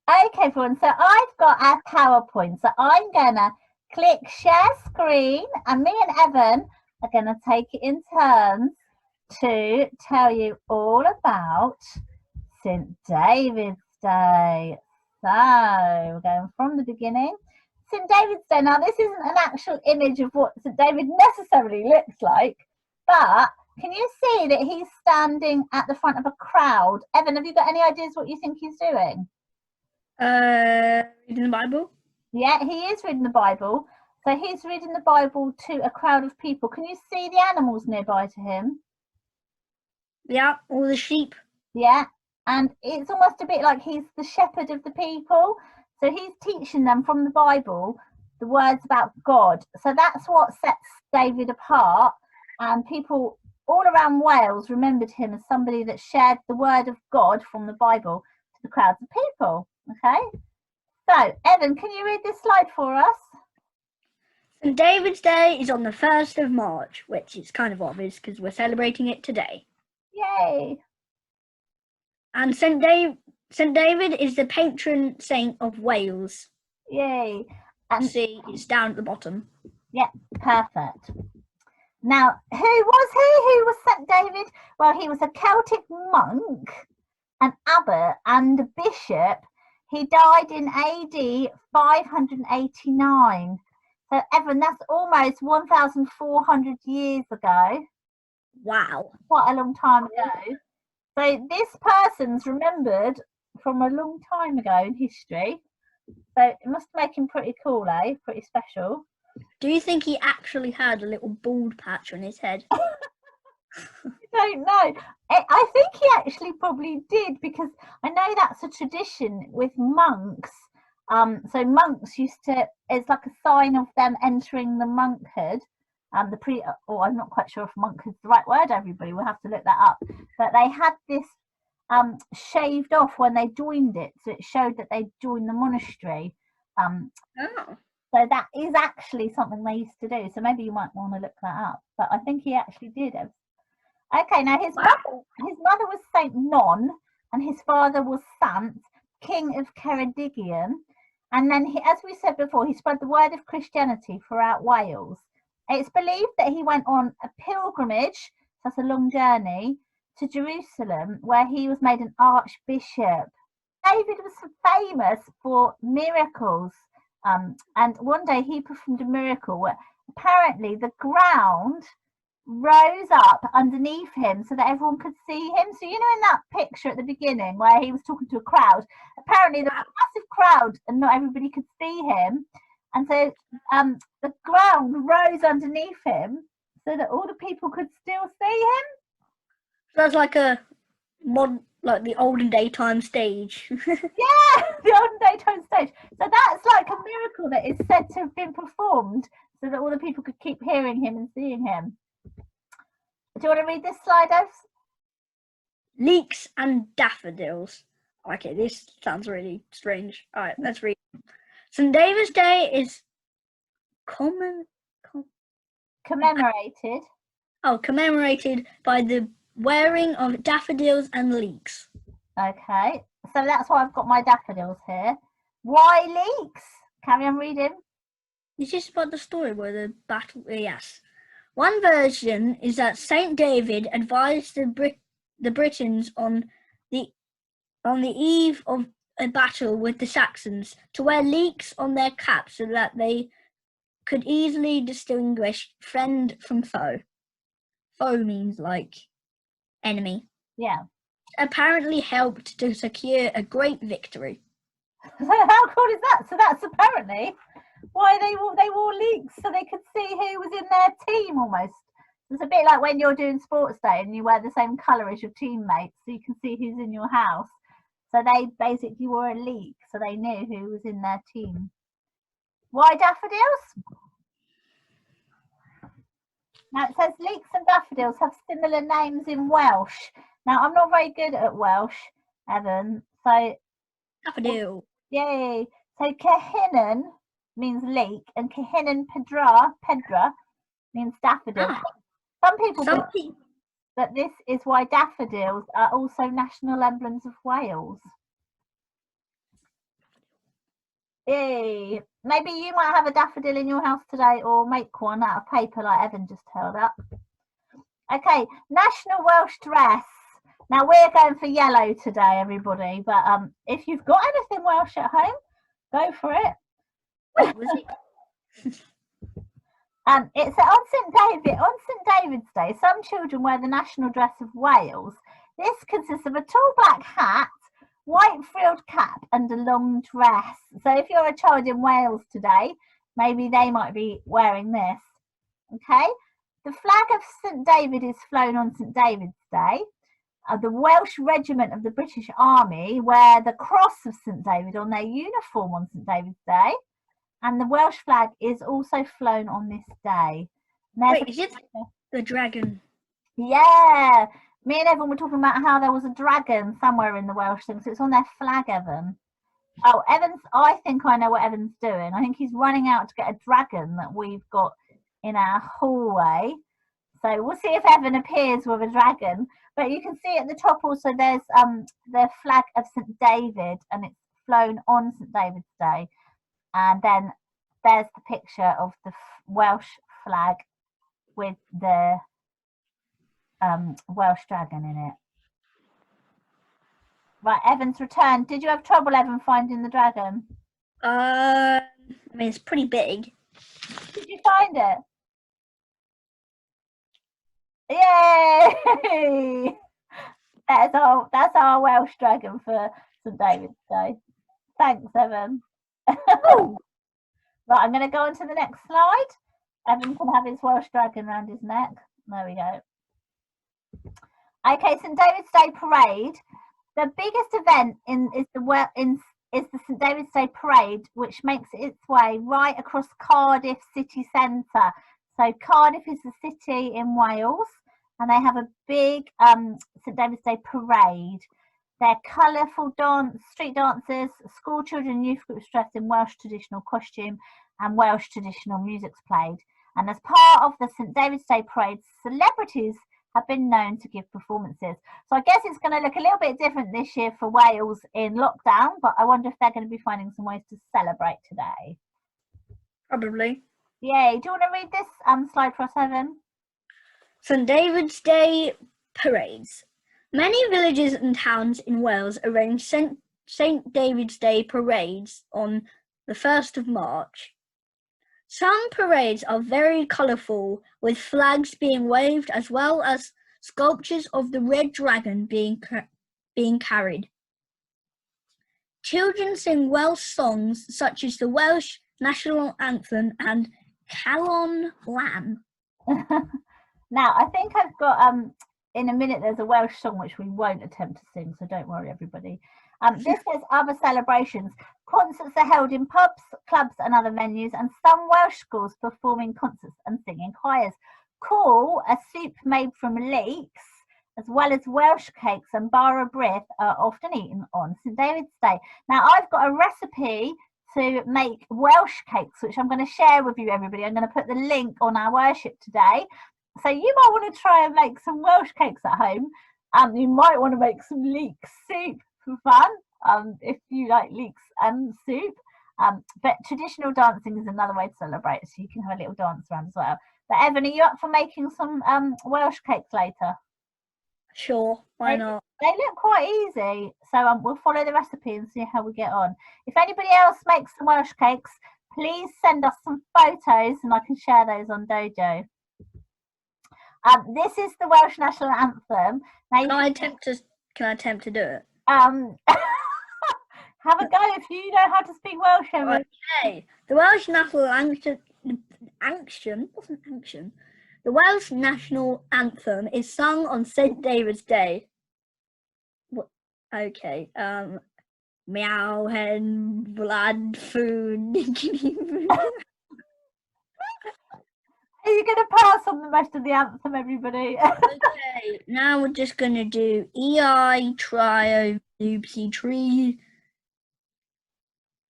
Okay, everyone. So I've got our PowerPoint. So I'm gonna click share screen, and me and Evan are gonna take it in turns to tell you all about St. David's Day. So we're going from the beginning. St. David's Day. Now, this isn't an actual image of what St. David necessarily looks like, but can you see that he's standing at the front of a crowd? Evan, have you got any ideas what you think he's doing? Reading the Bible? Yeah, he is reading the Bible. So he's reading the Bible to a crowd of people. Can you see the animals nearby to him? Yeah, all the sheep. Yeah, and it's almost a bit like he's the shepherd of the people. So he's teaching them from the Bible the words about God. So that's what sets David apart. And people all around Wales remembered him as somebody that shared the word of God from the Bible to the crowds of people. Okay, so Evan, can you read this slide for us? St. David's Day is on the 1st of March, which is kind of obvious because we're celebrating it today. Yay! And St. David is the patron saint of Wales. Yay! And see, it's down at the bottom. Yeah, perfect. Now, who was he? Who was St. David? Well, he was a Celtic monk, an abbot and a bishop. He died in AD 589. So, Evan, that's almost 1,400 years ago. Wow. Quite a long time ago. So this person's remembered from a long time ago in history. So it must make him pretty cool, eh? Pretty special. Do you think he actually had a little bald patch on his head? I don't know. I think he actually probably did, because I know that's a tradition with monks. So monks used to, it's like a sign of them entering the monkhood. I'm not quite sure if monkhood's the right word, everybody, we'll have to look that up. But they had this shaved off when they joined it, so it showed that they joined the monastery. So that is actually something they used to do. So maybe you might want to look that up. But I think he actually did. Okay, now his mother was Saint Non, and his father was Sant, King of Ceredigion. And then, as we said before, he spread the word of Christianity throughout Wales. It's believed that he went on a pilgrimage, that's a long journey, to Jerusalem, where he was made an archbishop. David was famous for miracles, and one day he performed a miracle where apparently the ground rose up underneath him so that everyone could see him. So, you know, in that picture at the beginning where he was talking to a crowd, apparently there was a massive crowd and not everybody could see him. And so the ground rose underneath him so that all the people could still see him. That's like a like the olden daytime stage. Yeah, the olden daytime stage. So that's like a miracle that is said to have been performed so that all the people could keep hearing him and seeing him. Do you want to read this slide, Oves? Leeks and Daffodils. Okay, this sounds really strange. All right, let's read. St. David's Day is commemorated. Commemorated by the wearing of daffodils and leeks. Okay, so that's why I've got my daffodils here. Why leeks? Carry on reading. It's just about the story where the battle. Yes, one version is that Saint David advised the Britons on the eve of a battle with the Saxons to wear leeks on their caps so that they could easily distinguish friend from foe. Foe means like enemy. Yeah. Apparently helped to secure a great victory. So how cool is that? So that's apparently why they wore leeks, so they could see who was in their team almost. It's a bit like when you're doing sports day and you wear the same colour as your teammates so you can see who's in your house. So they basically wore a leek so they knew who was in their team. Why daffodils? Now it says leeks and daffodils have similar names in Welsh. Now I'm not very good at Welsh, Evan. So Daffodil. Yay. So Cahinan means leek and Cahinan Pedra means daffodil. Some people think that this is why daffodils are also national emblems of Wales. Yay. Maybe you might have a daffodil in your house today, or make one out of paper like Evan just held up. Okay, national Welsh dress. Now we're going for yellow today, everybody. But if you've got anything Welsh at home, go for it. Wait, was it? It's on St David's Day. Some children wear the national dress of Wales. This consists of a tall black hat, white frilled cap, and a long dress. So if you're a child in Wales today, maybe they might be wearing this. Okay. The flag of St David is flown on St David's Day. The Welsh Regiment of the British Army wear the cross of St David on their uniform on St David's Day, and the Welsh flag is also flown on this day. Wait, is it the dragon? Yeah, me and Evan were talking about how there was a dragon somewhere in the Welsh thing, so it's on their flag, Evan. Oh, I think I know what Evan's doing. I think he's running out to get a dragon that we've got in our hallway. So we'll see if Evan appears with a dragon. But you can see at the top also there's the flag of St David, and it's flown on St David's Day. And then there's the picture of the Welsh flag with the Welsh dragon in it. Right, Evan's returned. Did you have trouble, Evan, finding the dragon? I mean, it's pretty big. Did you find it? Yay! That's our Welsh dragon for St David's Day. Thanks, Evan. Right, I'm going to go on to the next slide. Evan can have his Welsh dragon around his neck. There we go. Okay, St David's Day parade. The biggest event is the St David's Day parade, which makes its way right across Cardiff city centre. So Cardiff is the city in Wales, and they have a big St David's Day parade. They're colourful street dances, school children and youth groups dressed in Welsh traditional costume, and Welsh traditional music's played. And as part of the St David's Day parade, celebrities have been known to give performances. So I guess it's going to look a little bit different this year for Wales in lockdown, but I wonder if they're going to be finding some ways to celebrate today. Probably. Yay. Do you want to read this slide for us, Evan? St David's Day parades. Many villages and towns in Wales arrange St David's Day parades on the 1st of March. Some parades are very colourful, with flags being waved as well as sculptures of the red dragon being carried. Children sing Welsh songs such as the Welsh National Anthem and Calon Lan. Now, I think I've got, in a minute, there's a Welsh song which we won't attempt to sing, so don't worry, everybody. This is other celebrations. Concerts are held in pubs, clubs and other venues, and some Welsh schools performing concerts and singing choirs. Cawl, a soup made from leeks, as well as Welsh cakes and bara brith, are often eaten on St David's Day. Now, I've got a recipe to make Welsh cakes, which I'm going to share with you, everybody. I'm going to put the link on our worship today. So you might want to try and make some Welsh cakes at home. You might want to make some leeks soup for fun, if you like leeks and soup. But traditional dancing is another way to celebrate, so you can have a little dance around as well. But Evan, are you up for making some Welsh cakes later? Sure, why not? They look quite easy, so we'll follow the recipe and see how we get on. If anybody else makes some Welsh cakes, please send us some photos and I can share those on Dojo. This is the Welsh National Anthem. Now, Can I attempt to do it? Have a go if you know how to speak Welsh, Evan. Okay. The Welsh National The Welsh National Anthem is sung on St David's Day. Okay. Meow hen blood food. Are you going to pass on the rest of the anthem, everybody? Okay, now we're just going to do EI, trio, oopsie tree.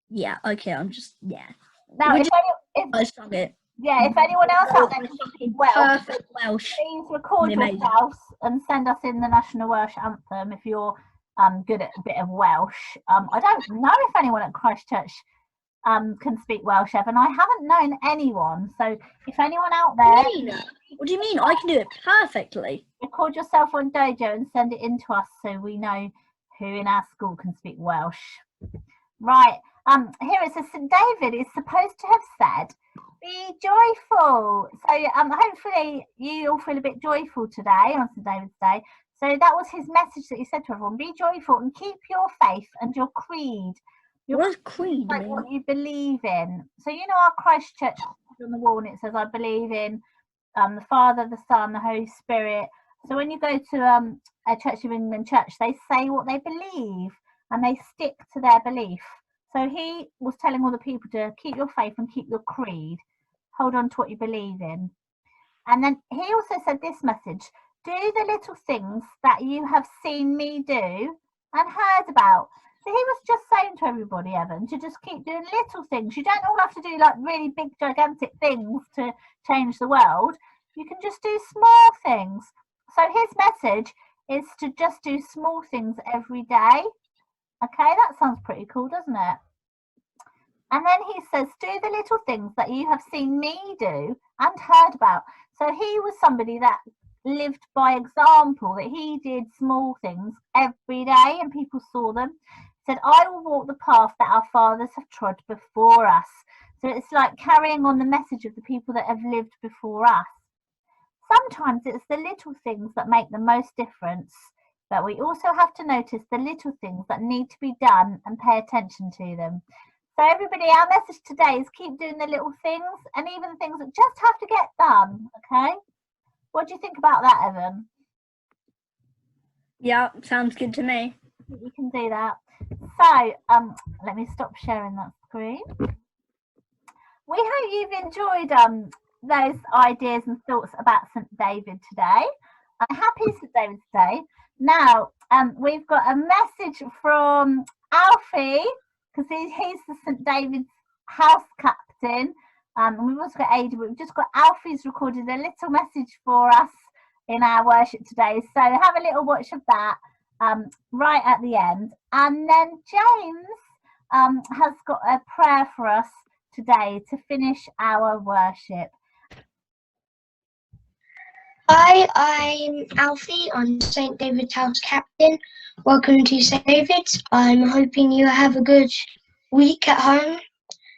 Yeah, okay, Now, I sung it. Yeah, if anyone else out there can speak Welsh, Perfect Welsh. please record yourselves and send us in the National Welsh Anthem if you're good at a bit of Welsh. I don't know if anyone at Christchurch can speak Welsh, Evan. I haven't known anyone. So if anyone out there, what do you mean? I can do it perfectly. record yourself on Dojo and send it in to us so we know who in our school can speak Welsh. Right. Here it says St David is supposed to have said, "Be joyful." So hopefully you all feel a bit joyful today on St David's Day. So that was his message that he said to everyone: be joyful and keep your faith and your creed. What does creed like mean? what you believe in. So you know our Christchurch on the wall, and it says, "I believe in the Father, the Son, the Holy Spirit." So when you go to a Church of England church, they say what they believe and they stick to their belief. So he was telling all the people to keep your faith and keep your creed. Hold on to what you believe in. And then he also said this message: do the little things that you have seen me do and heard about. So he was just saying to everybody, Evan, to just keep doing little things. You don't all have to do like really big, gigantic things to change the world. You can just do small things. So his message is to just do small things every day. Okay, that sounds pretty cool, doesn't it? And then he says, do the little things that you have seen me do and heard about. So he was somebody that lived by example, that he did small things every day and people saw them. He said, I will walk the path that our fathers have trod before us. So it's like carrying on the message of the people that have lived before us. Sometimes it's the little things that make the most difference, but we also have to notice the little things that need to be done and pay attention to them. So everybody, our message today is keep doing the little things and even things that just have to get done, okay? What do you think about that, Evan? Yeah, sounds good to me. You can do that. So, let me stop sharing that screen. We hope you've enjoyed those ideas and thoughts about St David today. Happy St David's Day. Now, we've got a message from Alfie, because he's the St David's house captain. And we've also got Ada, but we've just got Alfie's recorded a little message for us in our worship today. So have a little watch of that right at the end. And then James has got a prayer for us today to finish our worship. Hi, I'm Alfie. I'm St David's house captain. Welcome to St David's. I'm hoping you have a good week at home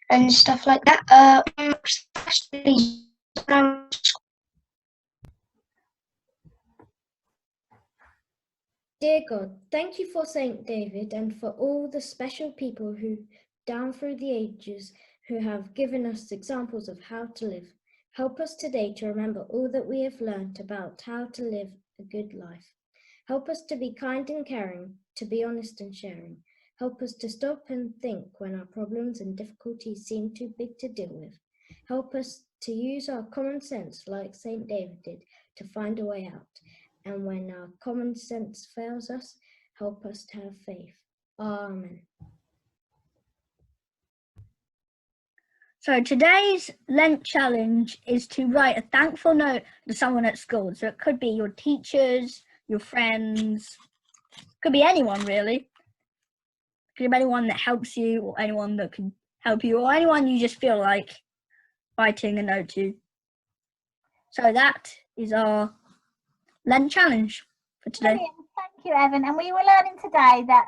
and stuff like that. Dear God, thank you for St. David and for all the special people who, down through the ages, who have given us examples of how to live. Help us today to remember all that we have learnt about how to live a good life. Help us to be kind and caring, to be honest and sharing. Help us to stop and think when our problems and difficulties seem too big to deal with. Help us to use our common sense like St. David did to find a way out. And when our common sense fails us, help us to have faith. Amen. So today's Lent challenge is to write a thankful note to someone at school. So it could be your teachers, your friends, could be anyone really. Could be anyone that helps you or anyone that can help you or anyone you just feel like writing a note to. So that is our Lent challenge for today. Brilliant. Thank you, Evan. And we were learning today that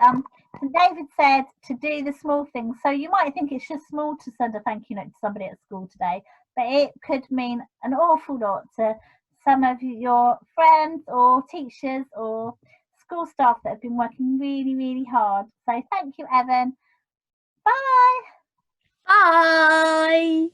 St David said to do the small things. So you might think it's just small to send a thank you note to somebody at school today, but it could mean an awful lot to some of your friends or teachers or school staff that have been working really, really hard. So thank you, Evan. Bye. Bye.